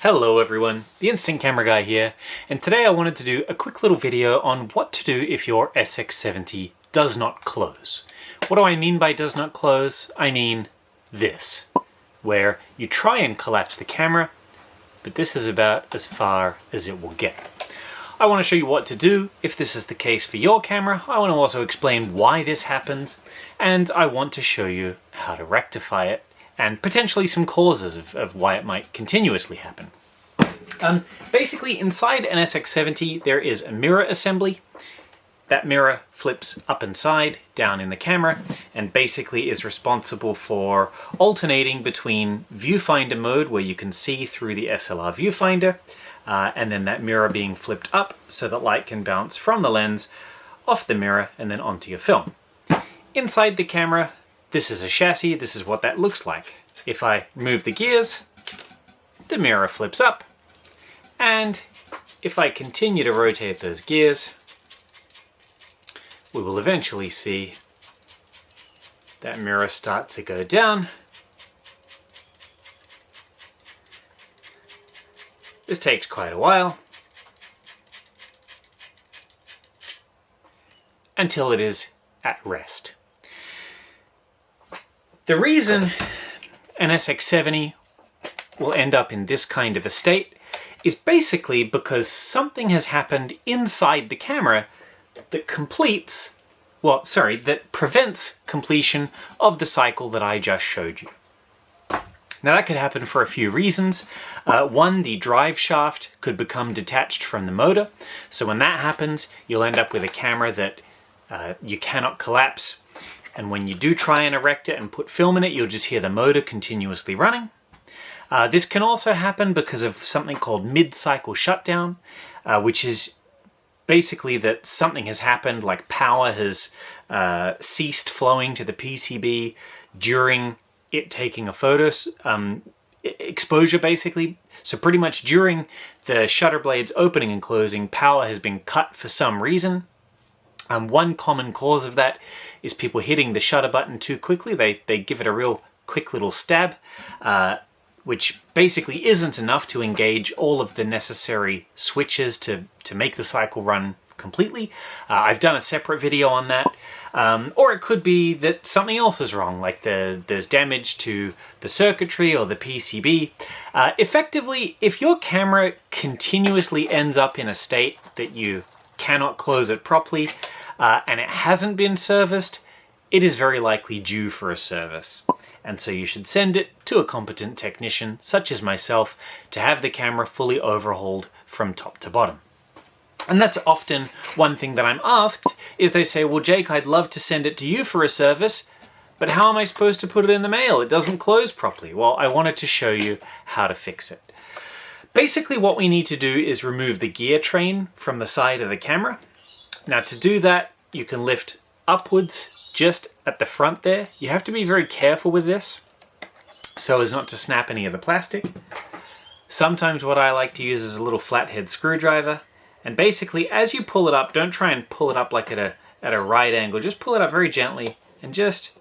Hello everyone, the Instant Camera Guy here, and today I wanted to do a quick little video on what to do if your SX-70 does not close. What do I mean by does not close? I mean this, where you try and collapse the camera, but this is about as far as it will get. I want to show you what to do if this is the case for your camera. I want to also explain why this happens, and I want to show you how to rectify it and potentially some causes of why it might continuously happen. Basically, inside an SX-70 there is a mirror assembly. That mirror flips up and side down in the camera and basically is responsible for alternating between viewfinder mode, where you can see through the SLR viewfinder, and then that mirror being flipped up so that light can bounce from the lens off the mirror and then onto your film. Inside the camera, this is a chassis, this is what that looks like. If I move the gears, the mirror flips up, and if I continue to rotate those gears, we will eventually see that mirror start to go down. This takes quite a while, until it is at rest. The reason an SX-70 will end up in this kind of a state is basically because something has happened inside the camera that prevents completion of the cycle that I just showed you. Now that could happen for a few reasons. One, the drive shaft could become detached from the motor. So when that happens, you'll end up with a camera that you cannot collapse. And when you do try and erect it and put film in it, you'll just hear the motor continuously running. This can also happen because of something called mid-cycle shutdown, which is basically that something has happened, like power has ceased flowing to the PCB during it taking a photo exposure, basically. So pretty much during the shutter blade's opening and closing, power has been cut for some reason. One common cause of that is people hitting the shutter button too quickly. They give it a real quick little stab, which basically isn't enough to engage all of the necessary switches to make the cycle run completely. I've done a separate video on that. Or it could be that something else is wrong, like there's damage to the circuitry or the PCB. Effectively, if your camera continuously ends up in a state that you cannot close it properly, and it hasn't been serviced, it is very likely due for a service. And so you should send it to a competent technician, such as myself, to have the camera fully overhauled from top to bottom. And that's often one thing that I'm asked, is they say, well, Jake, I'd love to send it to you for a service, but how am I supposed to put it in the mail? It doesn't close properly. Well, I wanted to show you how to fix it. Basically, what we need to do is remove the gear train from the side of the camera. Now, to do that, you can lift upwards just at the front there. You have to be very careful with this so as not to snap any of the plastic. Sometimes what I like to use is a little flathead screwdriver. And basically, as you pull it up, don't try and pull it up like at a right angle. Just pull it up very gently and just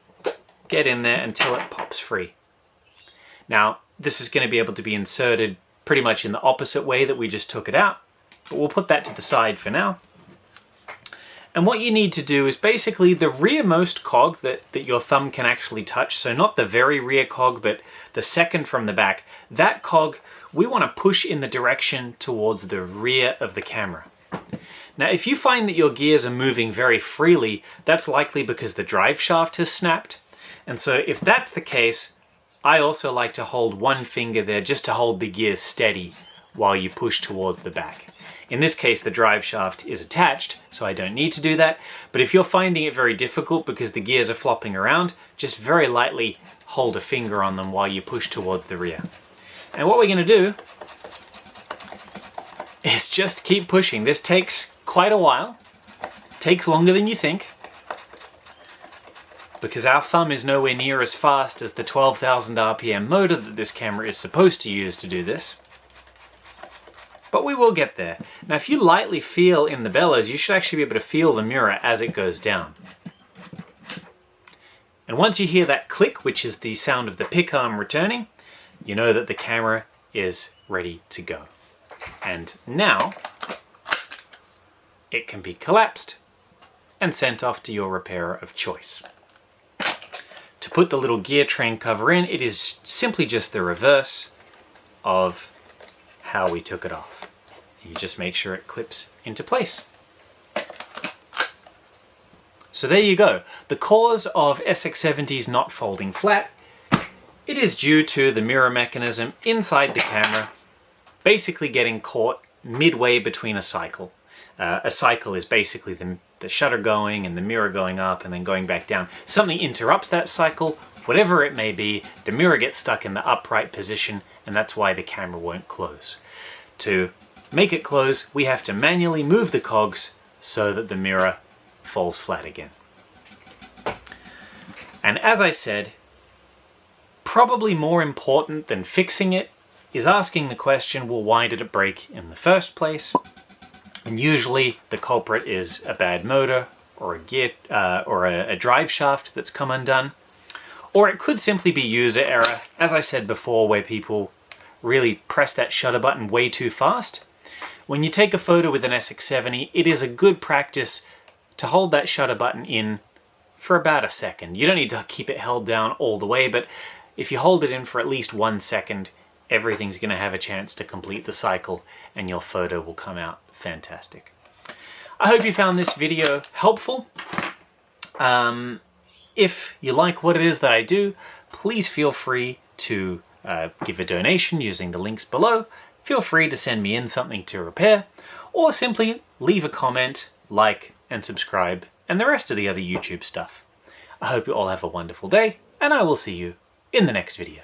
get in there until it pops free. Now, this is going to be able to be inserted pretty much in the opposite way that we just took it out, but we'll put that to the side for now. And what you need to do is basically the rearmost cog that your thumb can actually touch, so not the very rear cog, but the second from the back, that cog we want to push in the direction towards the rear of the camera. Now, if you find that your gears are moving very freely, that's likely because the drive shaft has snapped. And so if that's the case, I also like to hold one finger there just to hold the gears steady while you push towards the back. In this case, the drive shaft is attached, so I don't need to do that. But if you're finding it very difficult because the gears are flopping around, just very lightly hold a finger on them while you push towards the rear. And what we're going to do is just keep pushing. This takes quite a while. It takes longer than you think, because our thumb is nowhere near as fast as the 12,000 RPM motor that this camera is supposed to use to do this. But we will get there. Now, if you lightly feel in the bellows, you should actually be able to feel the mirror as it goes down. And once you hear that click, which is the sound of the pick arm returning, you know that the camera is ready to go. And now it can be collapsed and sent off to your repairer of choice. To put the little gear train cover in, it is simply just the reverse of how we took it off. You just make sure it clips into place. So there you go. The cause of SX-70s not folding flat, it is due to the mirror mechanism inside the camera basically getting caught midway between a cycle. A cycle is basically the shutter going and the mirror going up and then going back down. Something interrupts that cycle, whatever it may be, the mirror gets stuck in the upright position, and that's why the camera won't close. To make it close, we have to manually move the cogs so that the mirror falls flat again. And as I said, probably more important than fixing it is asking the question, well, why did it break in the first place? And usually the culprit is a bad motor or a gear or a drive shaft that's come undone. Or it could simply be user error, as I said before, where people really press that shutter button way too fast. When you take a photo with an SX-70, it is a good practice to hold that shutter button in for about a second. You don't need to keep it held down all the way, but if you hold it in for at least 1 second, everything's going to have a chance to complete the cycle and your photo will come out fantastic. I hope you found this video helpful. If you like what it is that I do, please feel free to give a donation using the links below. Feel free to send me in something to repair, or simply leave a comment, like, and subscribe, and the rest of the other YouTube stuff. I hope you all have a wonderful day, and I will see you in the next video.